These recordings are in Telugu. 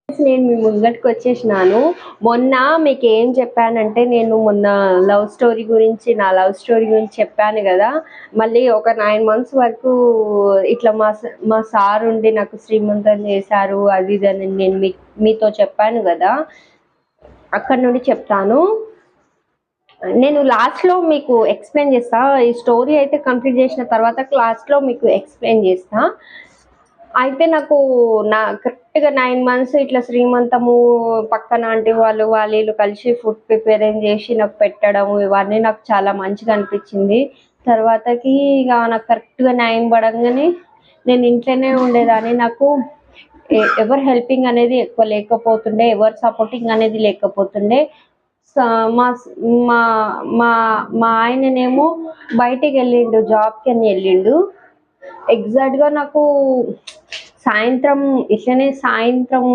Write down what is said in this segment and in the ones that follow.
నేను మీ ముంగటికొచ్చేసినాను. మొన్న మీకేం చెప్పానంటే, నేను మొన్న నా లవ్ స్టోరీ గురించి చెప్పాను గదా! మళ్ళీ ఒక 9 మంత్స్ వరకు ఇట్లా మా సారుండి నాకు శ్రీమంతం చేశారు. అది ఇదని నేను మీతో చెప్పాను గదా! అక్కడి నుండి చెప్తాను. నేను లాస్ట్‌లో మీకు ఎక్స్‌ప్లెయిన్ చేస్తా. ఈ స్టోరీ అయితే కంప్లీట్ చేసిన తర్వాత లాస్ట్‌లో మీకు ఎక్స్‌ప్లెయిన్ చేస్తా. అయితే నాకు కరెక్ట్‌గా 9 మంత్స్ ఇట్లా శ్రీమంతము పక్కన ఆంటీ వాళ్ళు, వీళ్ళు కలిసి ఫుడ్ ప్రిపేరింగ్ చేసి నాకు పెట్టడము, ఇవన్నీ నాకు చాలా మంచిగా అనిపించింది. తర్వాతకి ఇగ నాకు కరెక్ట్‌గా 9 పడంగానే నేను ఇంట్లోనే ఉండేదాన్ని. నాకు ఎవరి హెల్పింగ్ అనేది ఎక్కువ లేకపోతుండే. ఎవరి సపోర్టింగ్ అనేది లేకపోతుండే. స మా స్ మా మా మా ఆయననేమో బయటికెళ్ళిండు. జాబ్‌కని ఎళ్ళిండు. ఎగ్జాక్ట్‌గా నాకు సాయంత్రం సాయంత్రం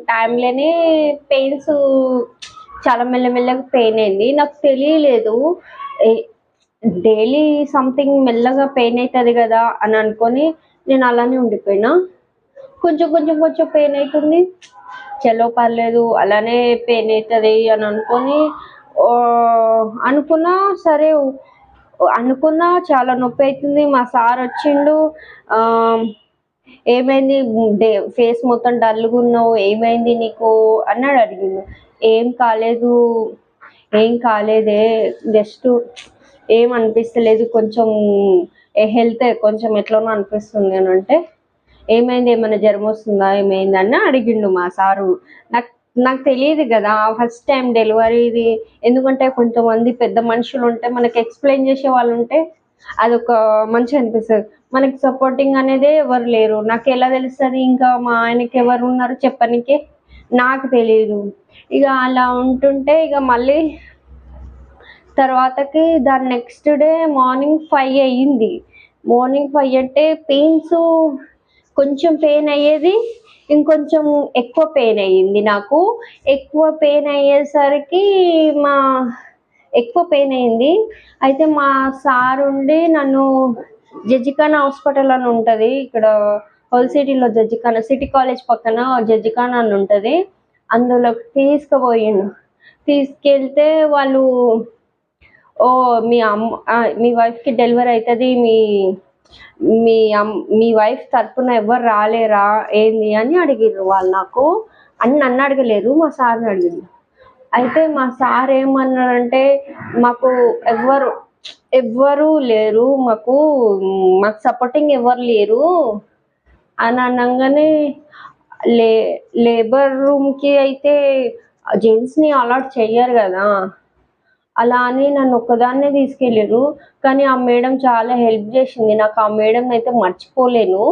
టైంలోనే పెయిన్స్ చాలా మెల్లమెల్లగా పెయిన్ అయింది. నాకు తెలియలేదు. ఎ డైలీ సంథింగ్ మెల్లగా పెయిన్ అయితది గదా! అని అనుకోని నేను అలానే ఉండిపోయినా. కొంచెం పెయిన్ అయితుంది. చలో పర్లేదు అలానే పెయిన్ అయితది అని అనుకోని అనుకున్నా సరే అనుకున్నా చాలా నొప్పి అయితుంది. మా సార్ వచ్చిండు. ఆహ్, ఏమైంది ఫేస్ మొత్తం డల్‌గున్నావు. ఏమైంది నీకు అన్నాడు అడిగిండు. ఏం కాలేదు. ఏం కాలేదే జస్ట్ ఏం అనిపిస్తలేదు. కొంచెం హెల్త్ కొంచెం ఎట్లనో అనిపిస్తుంది అనంటే, ఏమైంది? ఏమన్నా జ్వరమొస్తుందా? ఏమైందని అడిగిండు మా సారు. నాకు నాకు తెలీదు గదా! ఫస్ట్ టైమ్ డెలివరీది. ఎందుకంటే కొంతమంది పెద్ద మనుషులుంటే మనకి ఎక్స్‌ప్లెయిన్ చేసే వాళ్ళుంటే అదొక మంచిగా అనిపిస్తది. మనకి సపోర్టింగ్ అనేదే ఎవరు లేరు. నాకెలా తెలుస్తది ఇంకా మా ఆయనకెవరున్నారు చెప్పనీకి? నాకు తెలీదు. ఇగ అలా ఉంటుంటే ఇగ మళ్ళీ తర్వాతకి దాని నెక్స్ట్ డే మార్నింగ్ 5 అయ్యింది. మార్నింగ్ 5 అంటే కొంచెం పెయిన్ అయ్యేది. ఇంకొంచెం ఎక్కువ పెయిన్ అయ్యింది నాకు. ఎక్కువ పెయిన్ అయ్యేసరికి మా ఎక్కువ పెయిన్ అయింది. అయితే మా సారుండి నన్ను జడ్జిఖానా హాస్పిటల్ అని ఉంటది. ఇక్కడ హోల్ సిటీలో జడ్జిఖానా సిటీ కాలేజ్ పక్కన జడ్జిఖానా అని ఉంటది. అందులోకి తీసుకుపోయిండు. తీసుకెళ్తే వాళ్ళు మీ వైఫ్‌కి డెలివరీ అయితది. మీ వైఫ్ తరపున ఎవ్వరు రాలేరా ఏంది అని అడిగిర్రు వాళ్ళు నాకు. అని నన్ను అడగలేదు. మా సార్‌ని అడిగిర్రు. అయితే మా సార్ ఏమన్నాడంటే, "మాకు ఎవ్వరు ఎవ్వరు లేరు. మాకు సపోర్టింగ్ ఎవ్వరు లేరు" అని అనంగానే లే లేబర్ రూమ్‌కి అయితే జెంట్స్‌ని అలాట్ చెయ్యరు గదా! అలా అని నన్నొక్కదాన్నే తీసుకెళ్ళిర్రు. కానీ ఆ మేడం చాలా హెల్ప్ జేసింది. నాకు ఆ మేడంనయితే మర్చిపోలేను.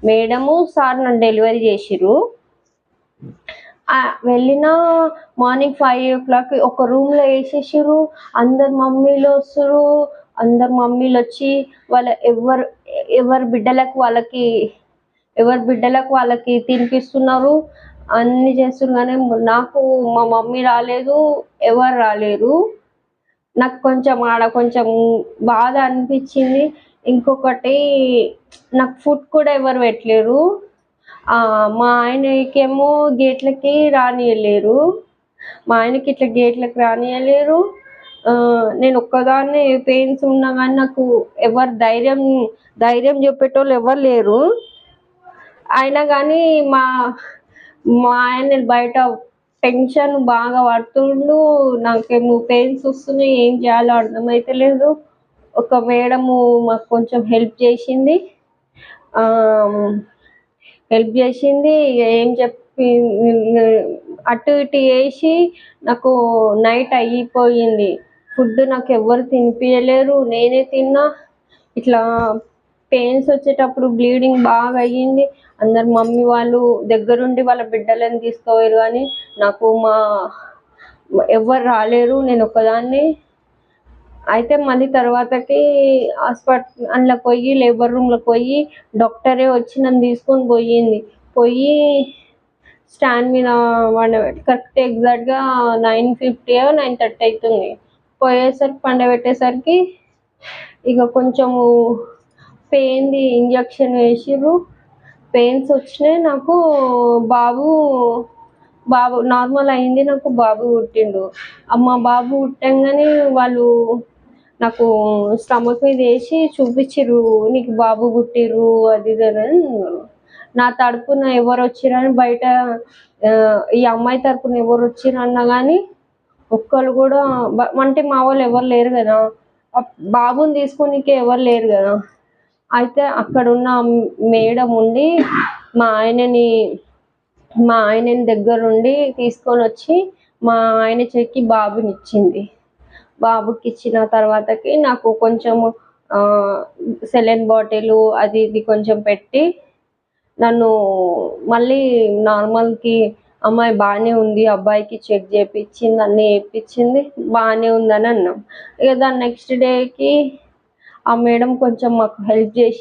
మేడము, సార్ నన్ను డెలివరీ జేషిర్రు. వెళ్ళినా మార్నింగ్ 5:00 ఒక రూమ్‌లో ఏసేసిర్రు. అందరు మమ్మీలొస్తుర్రు. అందరు మమ్మీలొచ్చి వాళ్ళ ఎవరి బిడ్డలకు వాళ్ళకి తినిపిస్తున్నారు. అన్నీ చేస్తుర్రు గానీ నాకు మా మమ్మీ రాలేదు. ఎవరు రాలేరు. నాకు కొంచెం బాధ అనిపిచ్చింది. ఇంకొకటి నాకు ఫుడ్ కూడా ఎవరు పెట్టలేరు. మా ఆయనకేమో గేట్లకి రానీయలేరు. మా ఆయనకి ఇట్లా గేట్లకి రానీయలేరు. నేనొక్కదాన్నే పెయిన్స్ ఉన్నా గానీ నాకు ఎవరు ధైర్యం చెప్పేటోళ్ళు ఎవ్వరు లేరు. అయినా గానీ మా మా ఆయన బయట టెన్షన్ బాగా పడుతుండు. నాకేమో పెయిన్స్ వస్తున్నాయి. ఏం చేయాలో అర్థమైతలేదు. ఒక మేడము మాకు కొంచెం ఆహ్, హెల్ప్ చేసింది. ఏం చెప్పి అటు ఇటు చేసి నాకు నైట్ అయిపోయింది. ఫుడ్ నాకెవ్వరు తినిపియలేరు. నేనే తిన్నా. ఇట్లా పెయిన్స్ వచ్చేటప్పుడు బ్లీడింగ్ బాగా అయ్యింది. అందరు మమ్మీ వాళ్ళు దగ్గరుండి వాళ్ళ బిడ్డలని తీసుకుపోయిర్రు గానీ నాకు ఎవ్వరు రాలేరు. నేనొక్కదాన్ని. అయితే మళ్ళీ తర్వాతకి అందులోకి పోయి లేబర్ రూమ్‌లోకి పోయి డాక్టరే వచ్చి నన్ను తీసుకొని పోయింది. పోయి స్టాండ్ మీద పండబెట్టి కరెక్ట్ ఎగ్జాక్ట్‌గా 9:50 9:30 అయితుంది. పండబెట్టేసరికి ఇక కొంచెము పెయిన్‌ది ఇంజెక్షన్ వేసిర్రు. పెయిన్స్ వచ్చినాయి నాకు. బాబు బాబు నార్మల్ అయింది, నాకు బాబు పుట్టిండు. బాబు పుట్టంగానే వాళ్ళు నాకు స్టమక్ మీద వేసి చూపించిర్రు, నీకు బాబు పుట్టిర్రు అది ఇది అని అన్నారు. నా తరపున ఎవరు వచ్చిరని బయట ఈ అమ్మాయి తరపున ఎవరు వచ్చిర్రు అన్నా కానీ ఒక్కళ్ళు కూడా అంటే మా వాళ్ళు ఎవరు లేరు కదా, బాబుని తీసుకోనీకే ఎవరు లేరు కదా. అయితే అక్కడున్న మేడం ఉండి మా ఆయనని మా ఆయనని దగ్గరుండి తీసుకొని వచ్చి మా ఆయన చేతికి బాబునిచ్చింది. బాబుకి ఇచ్చిన తర్వాతకి నాకు కొంచెము సెలైన్ బాటిలు అది ఇది కొంచెం పెట్టి నన్ను మళ్ళీ నార్మల్కి అమ్మాయి బాగానే ఉంది, అబ్బాయికి చెక్ చేయించింది, అన్నీ చేయించింది, బాగానే ఉందని అన్నాం. ఇక దాని నెక్స్ట్ డేకి ఆ మేడం కొంచెం మాకు హెల్ప్ చేసింది.